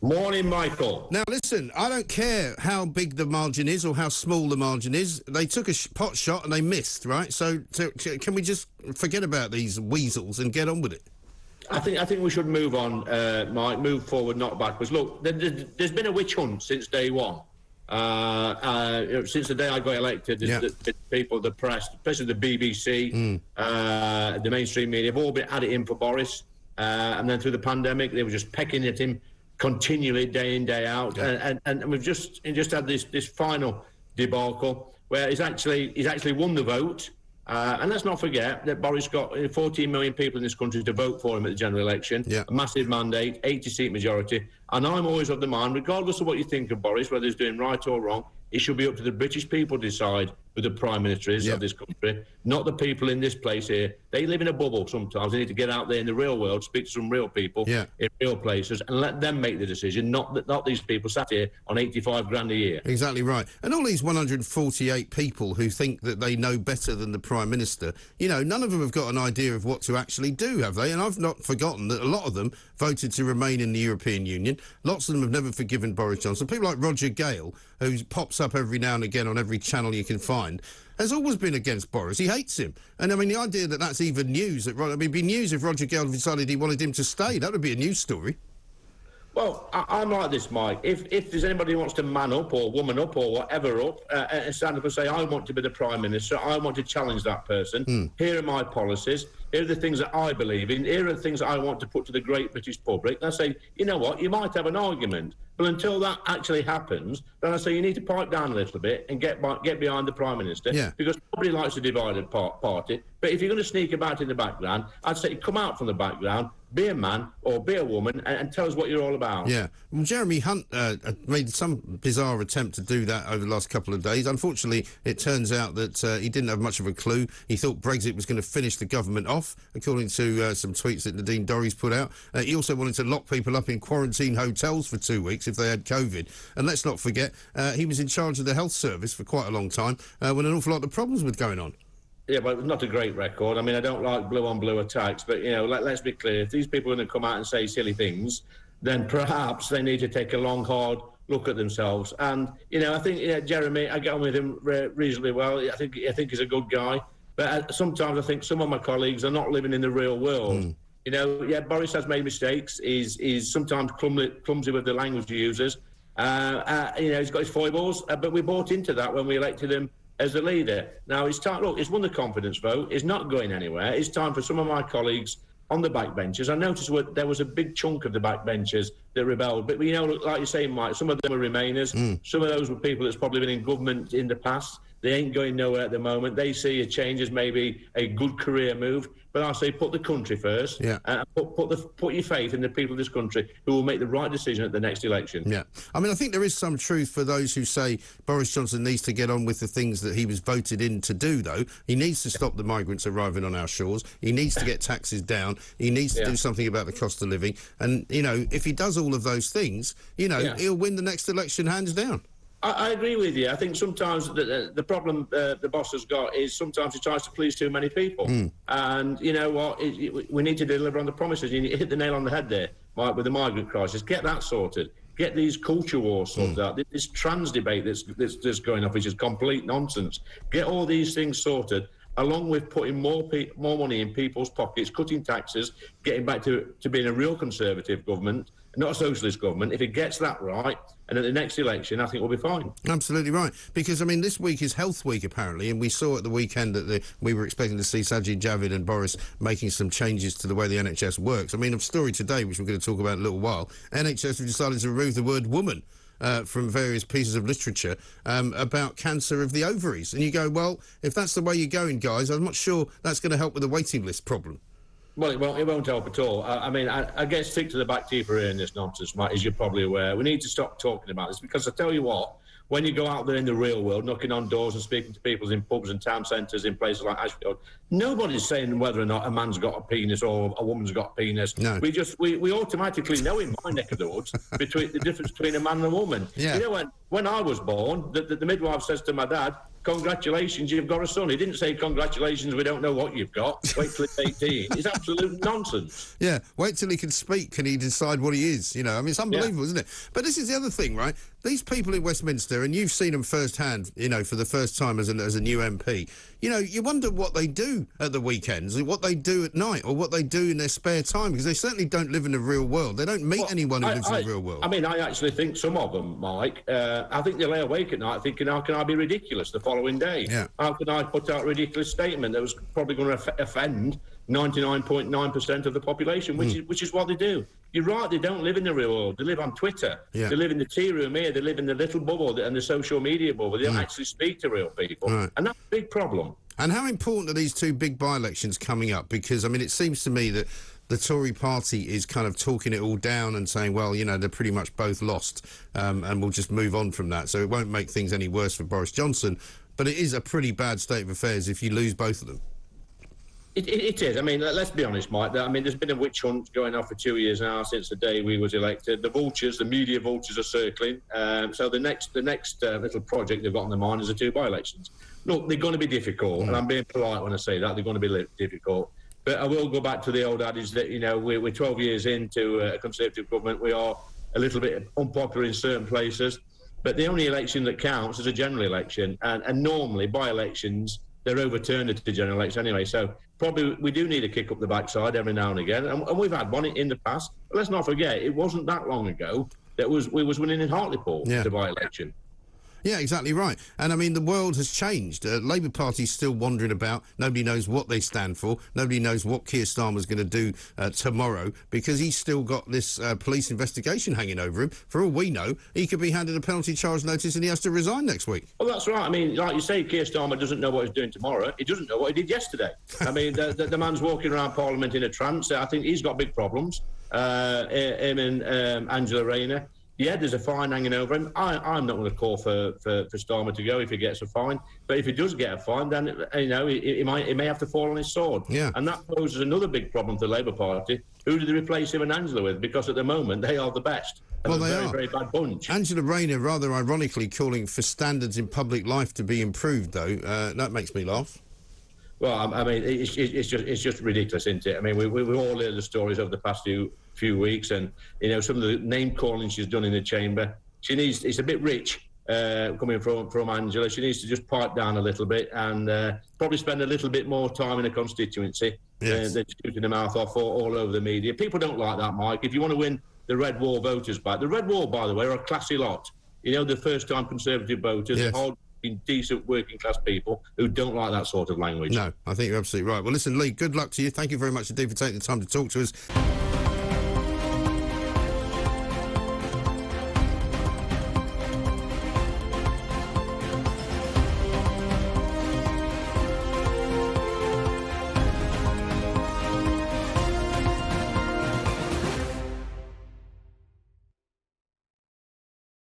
Morning, Michael. Now, listen, I don't care how big the margin is or how small the margin is. They took a pot shot and they missed, right? So can we just forget about these weasels and get on with it? I think we should move on, Mike, move forward, not backwards. Look, there's been a witch hunt since day one. Since the day I got elected, the people, the press, especially the BBC, the mainstream media, have all been at it in for Boris. And then through the pandemic, they were just pecking at him continually, day in, day out. Yeah. And we've just had this final debacle where he's actually won the vote. And let's not forget that Boris got 14 million people in this country to vote for him at the general election, a massive mandate, 80-seat majority. And I'm always of the mind, regardless of what you think of Boris, whether he's doing right or wrong, it should be up to the British people to decide who the Prime Minister is of this country, not the people in this place here. They live in a bubble sometimes. They need to get out there in the real world, speak to some real people in real places, and let them make the decision, not these people sat here on 85 grand a year. Exactly right. And all these 148 people who think that they know better than the Prime Minister, you know, none of them have got an idea of what to actually do, have they? And I've not forgotten that a lot of them voted to remain in the European Union. Lots of them have never forgiven Boris Johnson. People like Roger Gale, who pops up every now and again on every channel you can find, has always been against Boris. He hates him. And, I mean, the idea that that's even news... it'd be news if Roger Gale decided he wanted him to stay. That would be a news story. Well, I'm like this, Mike. If there's anybody who wants to man up or woman up or whatever up and stand up and say, I want to be the Prime Minister, I want to challenge that person, here are my policies, here are the things that I believe in, here are the things that I want to put to the great British public, and I say, you know what, you might have an argument, but until that actually happens, then I say you need to pipe down a little bit and get behind the Prime Minister, because nobody likes a divided party. But if you're going to sneak about in the background, I'd say come out from the background, be a man or be a woman and tell us what you're all about. Yeah. Well, Jeremy Hunt made some bizarre attempt to do that over the last couple of days. Unfortunately, it turns out that he didn't have much of a clue. He thought Brexit was going to finish the government off, according to some tweets that Nadine Dorries put out. He also wanted to lock people up in quarantine hotels for 2 weeks if they had COVID. And let's not forget, he was in charge of the health service for quite a long time when an awful lot of problems were going on. Yeah, but it's not a great record. I mean, I don't like blue-on-blue attacks, but, you know, let's be clear. If these people are going to come out and say silly things, then perhaps they need to take a long, hard look at themselves. And, you know, I think Jeremy, I get on with him reasonably well. I think he's a good guy. But sometimes I think some of my colleagues are not living in the real world. You know, Boris has made mistakes. He's sometimes clumsy with the language he uses. You know, he's got his foibles, but we bought into that when we elected him as the leader. Now, it's time. Look, he's won the confidence vote. It's not going anywhere. It's time for some of my colleagues on the backbenchers. I noticed there was a big chunk of the backbenchers that rebelled. But, you know, like you're saying, Mike, some of them were Remainers. Some of those were people that's probably been in government in the past. They ain't going nowhere at the moment. They see a change as maybe a good career move. But I say put the country first. And put your faith in the people of this country who will make the right decision at the next election. Yeah. I mean, I think there is some truth for those who say Boris Johnson needs to get on with the things that he was voted in to do, though. He needs to stop the migrants arriving on our shores. He needs to get taxes down. He needs to do something about the cost of living. And, you know, if he does all of those things, you know, he'll win the next election hands down. I agree with you. I think sometimes the problem the boss has got is sometimes he tries to please too many people. And you know what? We need to deliver on the promises. You hit the nail on the head there, Mike, with the migrant crisis. Get that sorted. Get these culture wars sorted out. This trans debate that's going off, which is complete nonsense. Get all these things sorted, along with putting more money in people's pockets, cutting taxes, getting back to being a real Conservative government, not a socialist government. If it gets that right, and at the next election, I think we'll be fine. Absolutely right. Because, I mean, this week is Health Week, apparently, and we saw at the weekend that we were expecting to see Sajid Javid and Boris making some changes to the way the NHS works. I mean, a story today, which we're going to talk about in a little while, NHS have decided to remove the word woman from various pieces of literature about cancer of the ovaries. And you go, well, if that's the way you're going, guys, I'm not sure that's going to help with the waiting list problem. Well, it won't help at all. I mean, I guess stick to the back teeth for hearing this nonsense, Matt, as you're probably aware. We need to stop talking about this because I tell you what, when you go out there in the real world, knocking on doors and speaking to people in pubs and town centres in places like Ashfield, nobody's saying whether or not a man's got a penis or a woman's got a penis. No. We automatically know in my neck of the woods between the difference between a man and a woman. Yeah. You know, when I was born, the midwife says to my dad, congratulations, you've got a son. He didn't say, congratulations, we don't know what you've got. Wait till it's 18. It's absolute nonsense. Yeah, wait till he can speak, can he decide what he is? You know, I mean, it's unbelievable, isn't it? But this is the other thing, right? These people in Westminster, and you've seen them firsthand, you know, for the first time as a new MP, you know, you wonder what they do at the weekends, what they do at night, or what they do in their spare time, because they certainly don't live in the real world. They don't meet anyone who lives in the real world. I mean, I actually think some of them, Mike, I think they lay awake at night thinking, how can I be ridiculous the following day? Yeah. How can I put out a ridiculous statement that was probably going to offend 99.9% of the population, which is what they do. You're right, they don't live in the real world. They live on Twitter. Yeah. They live in the tea room here. They live in the little bubble and the social media bubble. They don't actually speak to real people. Right. And that's a big problem. And how important are these two big by-elections coming up? Because, I mean, it seems to me that the Tory party is kind of talking it all down and saying, well, you know, they're pretty much both lost, and we'll just move on from that. So it won't make things any worse for Boris Johnson. But it is a pretty bad state of affairs if you lose both of them. It is. I mean, let's be honest, Mike. I mean, there's been a witch hunt going on for 2 years now since the day we was elected. The vultures, the media vultures, are circling. So the next little project they've got on their mind is the two by-elections. Look, they're going to be difficult, and I'm being polite when I say that. They're going to be difficult. But I will go back to the old adage that, you know, we're 12 years into a Conservative government. We are a little bit unpopular in certain places. But the only election that counts is a general election. And normally, by-elections, they're overturned at the general election anyway. So probably we do need a kick up the backside every now and again. And we've had one in the past. But let's not forget, it wasn't that long ago that we was winning in Hartlepool, the by-election. Yeah, exactly right. And, I mean, the world has changed. Labour Party's still wandering about. Nobody knows what they stand for. Nobody knows what Keir Starmer's going to do tomorrow, because he's still got this police investigation hanging over him. For all we know, he could be handed a penalty charge notice and he has to resign next week. Well, that's right. I mean, like you say, Keir Starmer doesn't know what he's doing tomorrow. He doesn't know what he did yesterday. I mean, the man's walking around Parliament in a trance. I think he's got big problems. Him and Angela Rayner. Yeah, there's a fine hanging over him. I'm not going to call for Starmer to go if he gets a fine. But if he does get a fine, then, you know, he may have to fall on his sword. Yeah. And that poses another big problem for the Labour Party. Who do they replace him and Angela with? Because at the moment, they are the best. Well, they are. Very bad bunch. Angela Rayner, rather ironically, calling for standards in public life to be improved, though. That makes me laugh. Well, I mean, it's just ridiculous, isn't it? I mean, we all heard the stories over the past few weeks, and, you know, some of the name calling she's done in the chamber. It's a bit rich coming from Angela. She needs to just pipe down a little bit and probably spend a little bit more time in a constituency than shooting the mouth off all over the media. People don't like that, Mike. If you want to win the Red Wall voters back, the Red Wall, by the way, are a classy lot. You know, the first-time Conservative voters, decent working-class people who don't like that sort of language. No, I think you're absolutely right. Well, listen, Lee, good luck to you. Thank you very much indeed for taking the time to talk to us.